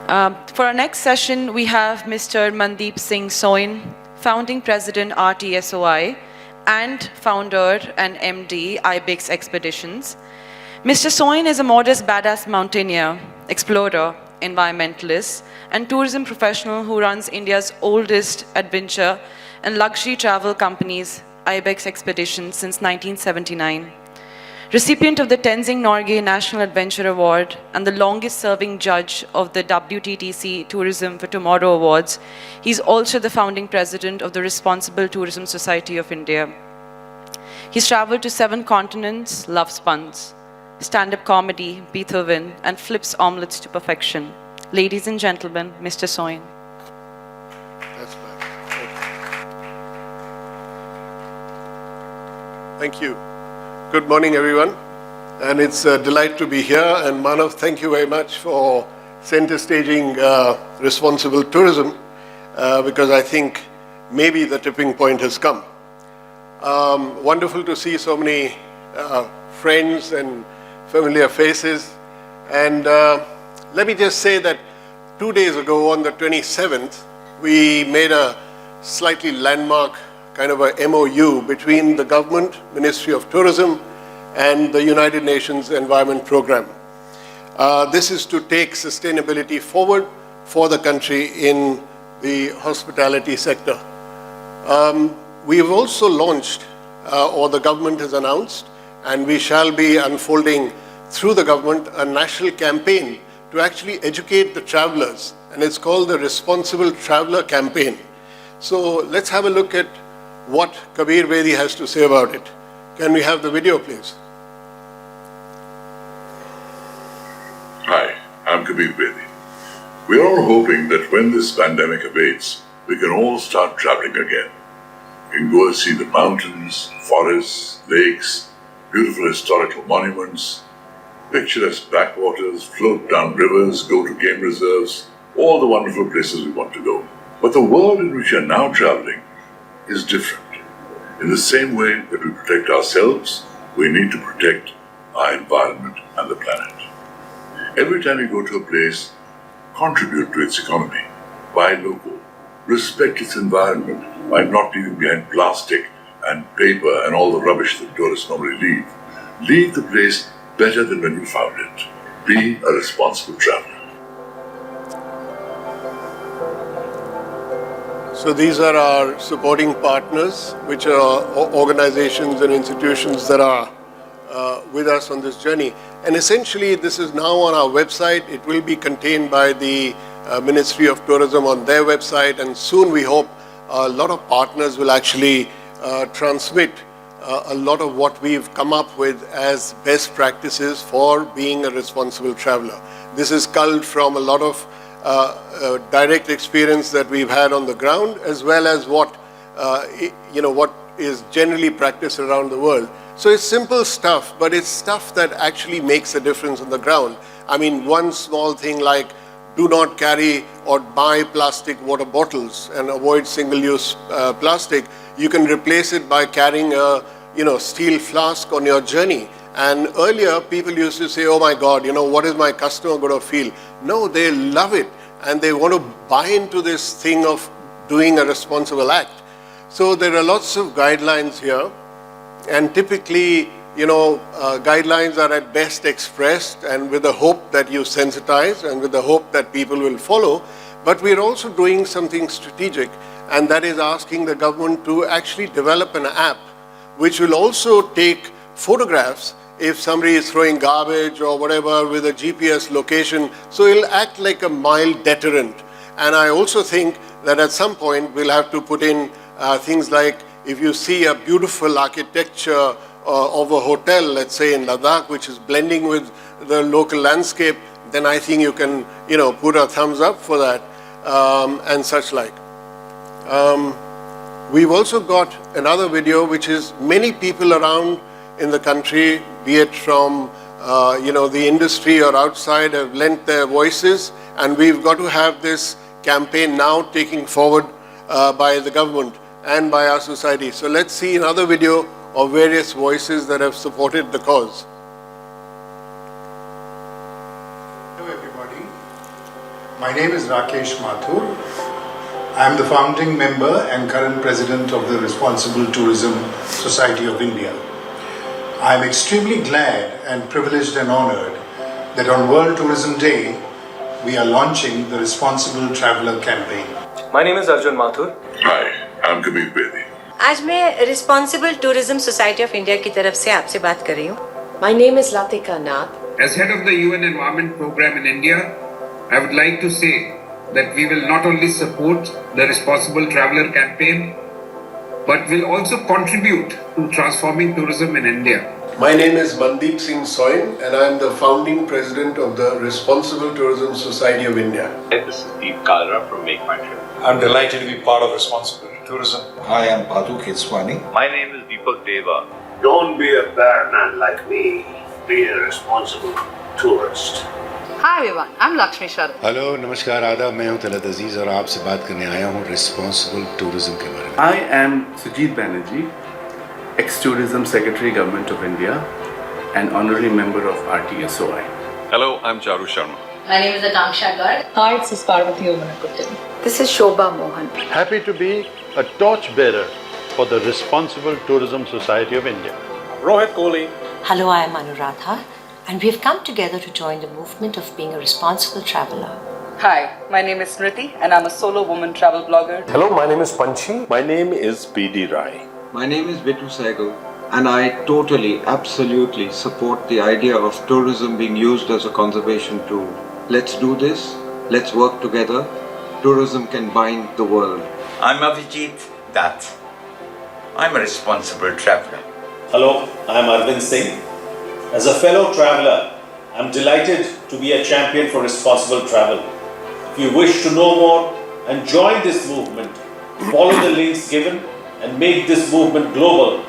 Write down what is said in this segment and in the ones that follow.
For our next session, we have Mr. Mandip Singh Soin, founding president RTSOI, and founder and MD IBEX Expeditions. Mr. Soin is a modest badass mountaineer, explorer, environmentalist, and tourism professional who runs India's oldest adventure and luxury travel companies, IBEX Expeditions, since 1979. Recipient of the Tenzing Norgay National Adventure Award and the longest-serving judge of the WTTC Tourism for Tomorrow Awards, he's also the founding president of the Responsible Tourism Society of India. He's traveled to 7 continents, loves puns, stand-up comedy, Beethoven, and flips omelets to perfection. Ladies and gentlemen, Mr. Soin. That's fine. Thank you. Good morning, everyone. And it's a delight to be here. And Manav, thank you very much for center staging responsible tourism, because I think maybe the tipping point has come. Wonderful to see so many friends and familiar faces. And let me just say that 2 days ago, on the 27th, we made a slightly landmark kind of a MOU between the government, Ministry of Tourism, and the United Nations Environment Program. This is to take sustainability forward for the country in the hospitality sector. We have also launched, or the government has announced, and we shall be unfolding through the government a national campaign to actually educate the travelers, and it's called the Responsible Traveler Campaign. So let's have a look at what Kabir Bedi has to say about it. Can we have the video, please? Hi, I'm Kabir Bedi. We're all hoping that when this pandemic abates, we can all start traveling again. We can go and see the mountains, forests, lakes, beautiful historical monuments, picturesque backwaters, float down rivers, go to game reserves, all the wonderful places we want to go. But the world in which we are now traveling is different. In the same way that we protect ourselves, we need to protect our environment and the planet. Every time you go to a place, contribute to its economy, buy local, respect its environment by not leaving behind plastic and paper and all the rubbish that tourists normally leave. Leave the place better than when you found it. Be a responsible traveler. So these are our supporting partners, which are organizations and institutions that are with us on this journey. And essentially, this is now on our website. It will be contained by the Ministry of Tourism on their website, and soon we hope a lot of partners will actually transmit a lot of what we've come up with as best practices for being a responsible traveler. This is culled from a lot of direct experience that we've had on the ground, as well as what what is generally practiced around the world. So it's simple stuff, but it's stuff that actually makes a difference on the ground. I mean, one small thing like do not carry or buy plastic water bottles and avoid single-use plastic. You can replace it by carrying a steel flask on your journey. And earlier, people used to say, oh my God, what is my customer going to feel? No, they love it, and they want to buy into this thing of doing a responsible act. So there are lots of guidelines here, and typically, guidelines are at best expressed and with the hope that you sensitize and with the hope that people will follow. But we're also doing something strategic, and that is asking the government to actually develop an app which will also take photographs if somebody is throwing garbage or whatever with a GPS location. So it'll act like a mild deterrent. And I also think that at some point we'll have to put in things like if you see a beautiful architecture of a hotel, let's say in Ladakh, which is blending with the local landscape, then I think you can, put a thumbs up for that and such like. We've also got another video, which is many people around in the country, be it from the industry or outside, have lent their voices, and we've got to have this campaign now taking forward by the government and by our society. So let's see another video of various voices that have supported the cause. Hello everybody. My name is Rakesh Mathur. I am the founding member and current president of the Responsible Tourism Society of India. I am extremely glad and privileged and honored that on World Tourism Day, we are launching the Responsible Traveller campaign. My name is Arjun Mathur. Hi, I'm Kabir Bedi. आज मैं responsible tourism society of India की तरफ से आपसे बात कर रही हूँ. My name is Latika Nath. As head of the UN Environment Program in India, I would like to say that we will not only support the Responsible Traveller campaign, but will also contribute to transforming tourism in India. My name is Mandip Singh Soin, and I am the founding president of the Responsible Tourism Society of India. This is Deep Kalra from Make My Trip. I'm delighted to be part of Responsible Tourism. Hi, I'm Patu Ketswani. My name is Deepak Deva. Don't be a bad man like me. Be a responsible tourist. Hi everyone, I'm Lakshmi Sharma. Hello नमस्कार आदाब, मैं हूं तलत अजीज और आपसे बात करने आया हूं रिस्पांसिबल टूरिज्म के बारे में. I am Sujit Banerjee, ex-Tourism Secretary Government of India and honorary member of RTSOI. Hello, I'm Charu Sharma. My name is Akanksha Garg. Hi, this is Parvati Omanakuttan. This is Shobha Mohan. Happy to be a torchbearer for the Responsible Tourism Society of India. Rohit Kohli. Hello, I am Anuradha, and we have come together to join the movement of being a responsible traveller. Hi, my name is Smriti, and I'm a solo woman travel blogger. Hello, my name is Panchi. My name is P.D. Rai. My name is Vitu Sehgal, and I totally, absolutely support the idea of tourism being used as a conservation tool. Let's do this. Let's work together. Tourism can bind the world. I'm Avijit Dutt. I'm a responsible traveller. Hello, I'm Arvind Singh. As a fellow traveller, I'm delighted to be a champion for responsible travel. If you wish to know more and join this movement, follow the links given and make this movement global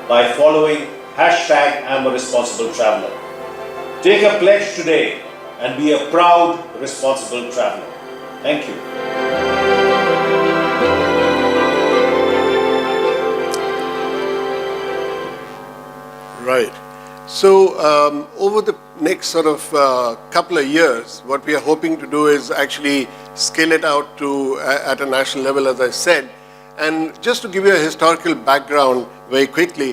by following #I'm a responsible traveller. Take a pledge today and be a proud responsible traveller. Thank you. Right. So over the next sort of couple of years, what we are hoping to do is actually scale it out to at a national level, as I said. And just to give you a historical background very quickly,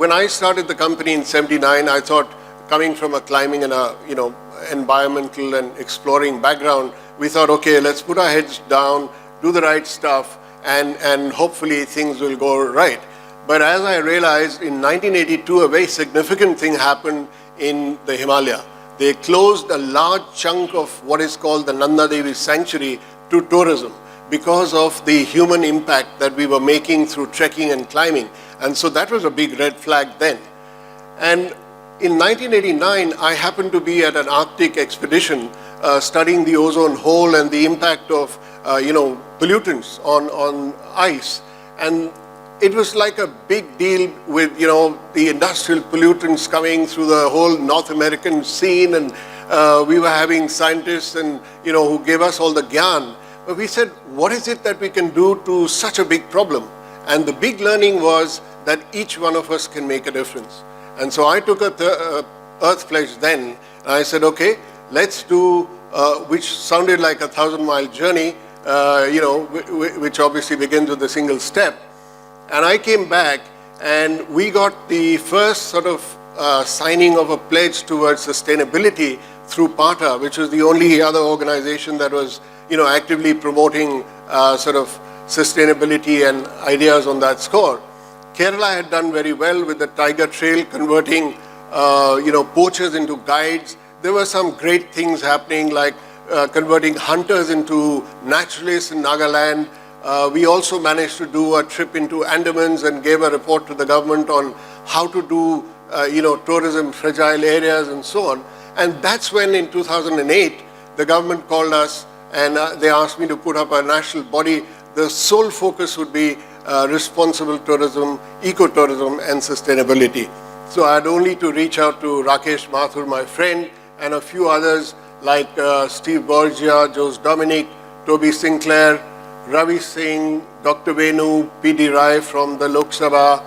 when I started the company in '79, I thought, coming from a climbing and a environmental and exploring background, we thought, okay, let's put our heads down, do the right stuff, and hopefully things will go right. But as I realized, in 1982, a very significant thing happened in the Himalaya. They closed a large chunk of what is called the Nanda Devi Sanctuary to tourism because of the human impact that we were making through trekking and climbing. And so that was a big red flag then. And in 1989, I happened to be at an Arctic expedition studying the ozone hole and the impact of, pollutants on ice. And it was like a big deal with, the industrial pollutants coming through the whole North American scene. And we were having scientists and, who gave us all the gyan. But we said, what is it that we can do to such a big problem? And the big learning was that each one of us can make a difference. And so I took a Earth pledge then. And I said, okay, let's do, which sounded like a 1,000-mile journey, which obviously begins with a single step. And I came back and we got the first sort of signing of a pledge towards sustainability through PATA, which was the only other organization that was, actively promoting sort of sustainability and ideas on that score. Kerala had done very well with the Tiger Trail, converting, poachers into guides. There were some great things happening, like converting hunters into naturalists in Nagaland. We also managed to do a trip into Andamans and gave a report to the government on how to do, tourism, fragile areas and so on. And that's when in 2008, the government called us and they asked me to put up a national body. The sole focus would be responsible tourism, ecotourism and sustainability. So I had only to reach out to Rakesh Mathur, my friend, and a few others like Steve Borgia, Jose Dominic, Toby Sinclair, Ravi Singh, Dr. Venu, P.D. Rai from the Lok Sabha,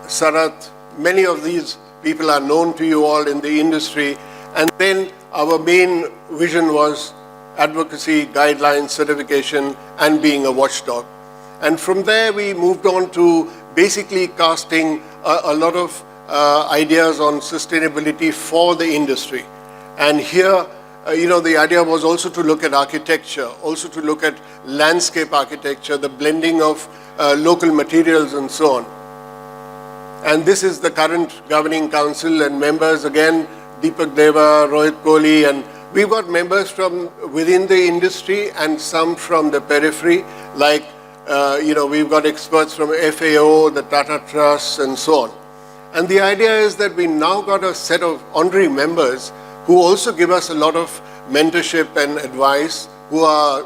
Sarath. Many of these people are known to you all in the industry. And then our main vision was advocacy, guidelines, certification, and being a watchdog. And from there, we moved on to basically casting a lot of ideas on sustainability for the industry. And here, the idea was also to look at architecture, also to look at landscape architecture, the blending of local materials and so on. And this is the current governing council and members, again, Deepak Deva, Rohit Kohli, and we've got members from within the industry and some from the periphery, like, we've got experts from FAO, the Tata Trust, and so on. And the idea is that we now got a set of honorary members who also give us a lot of mentorship and advice, who are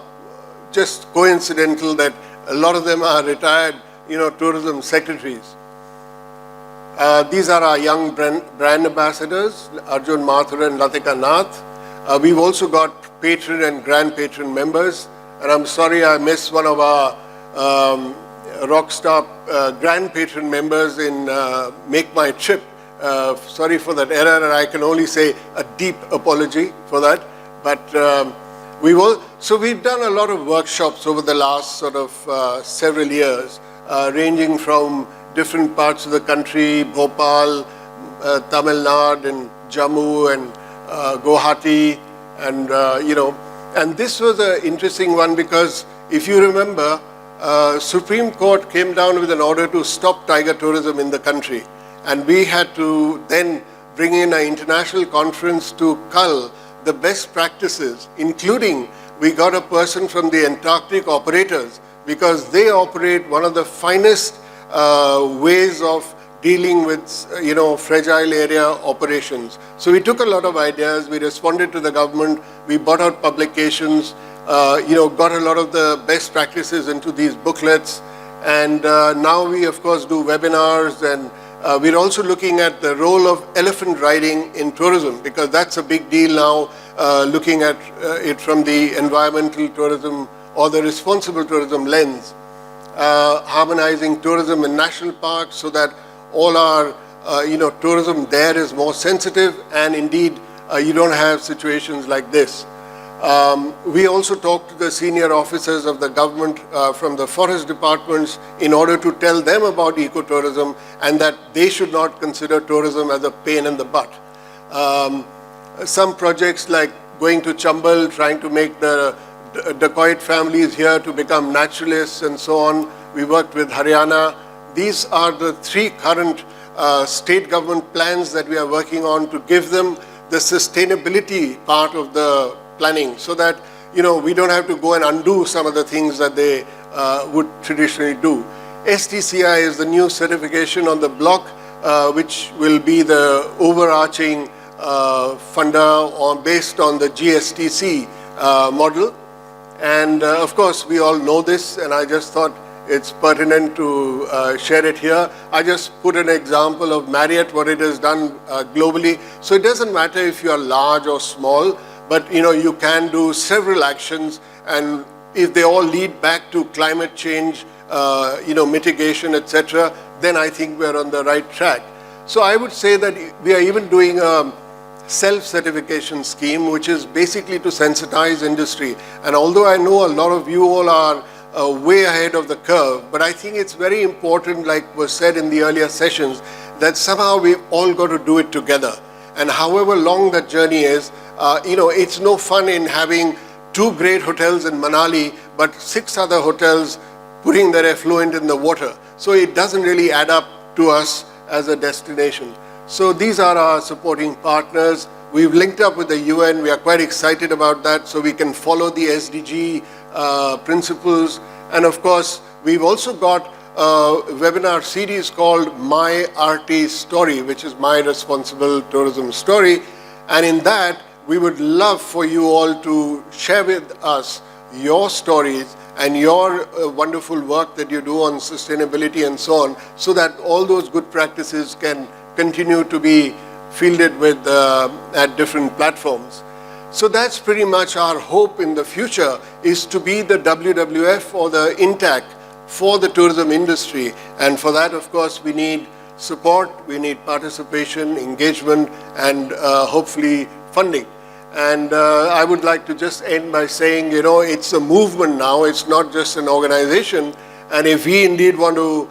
just coincidental that a lot of them are retired, tourism secretaries. These are our young brand ambassadors, Arjun Mathur and Latika Nath. We've also got patron and grand patron members, and I'm sorry I missed one of our rockstar grand patron members in Make My Trip. Sorry for that error, and I can only say a deep apology for that. But we've done a lot of workshops over the last sort of several years, ranging from different parts of the country, Bhopal, Tamil Nadu, and Jammu, and Guwahati, and this was an interesting one because if you remember, Supreme Court came down with an order to stop tiger tourism in the country, and we had to then bring in an international conference to cull the best practices, including we got a person from the Antarctic operators because they operate one of the finest ways of dealing with, fragile area operations. So we took a lot of ideas, we responded to the government, we brought out publications, got a lot of the best practices into these booklets, and now we of course do webinars, and we're also looking at the role of elephant riding in tourism, because that's a big deal now, looking at it from the environmental tourism or the responsible tourism lens. Harmonizing tourism in national parks so that all our, tourism there is more sensitive, and indeed you don't have situations like this. We also talked to the senior officers of the government from the forest departments in order to tell them about ecotourism and that they should not consider tourism as a pain in the butt. Some projects like going to Chambal, trying to make the dacoit families here to become naturalists and so on. We worked with Haryana. These are the three current state government plans that we are working on to give them the sustainability part of the planning so that, we don't have to go and undo some of the things that they would traditionally do. STCI is the new certification on the block, which will be the overarching funder based on the GSTC model. And of course, we all know this, and I just thought it's pertinent to share it here. I just put an example of Marriott, what it has done globally. So it doesn't matter if you are large or small, but you can do several actions, and if they all lead back to climate change, mitigation, etc., then I think we're on the right track. So I would say that we are even doing a self-certification scheme, which is basically to sensitize industry. And although I know a lot of you all are way ahead of the curve, but I think it's very important, like was said in the earlier sessions, that somehow we've all got to do it together. And however long that journey is, it's no fun in having 2 great hotels in Manali, but 6 other hotels putting their effluent in the water. So it doesn't really add up to us as a destination. So these are our supporting partners. We've linked up with the UN. We are quite excited about that, so we can follow the SDG principles. And of course, we've also got a webinar series called My RT Story, which is My Responsible Tourism Story. And in that, we would love for you all to share with us your stories and your wonderful work that you do on sustainability and so on, so that all those good practices can continue to be fielded with at different platforms. So that's pretty much our hope in the future, is to be the WWF or the INTAC for the tourism industry. And for that, of course, we need support, we need participation, engagement, and hopefully funding. And I would like to just end by saying, you know, it's a movement now, it's not just an organization. And if we indeed want to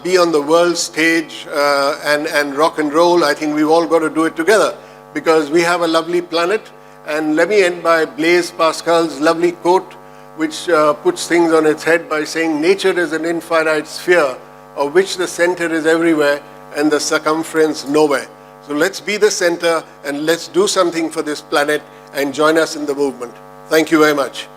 be on the world stage and rock and roll, I think we've all got to do it together, because we have a lovely planet. And let me end by Blaise Pascal's lovely quote, which puts things on its head by saying, nature is an infinite sphere of which the center is everywhere and the circumference nowhere. So let's be the center and let's do something for this planet and join us in the movement. Thank you very much.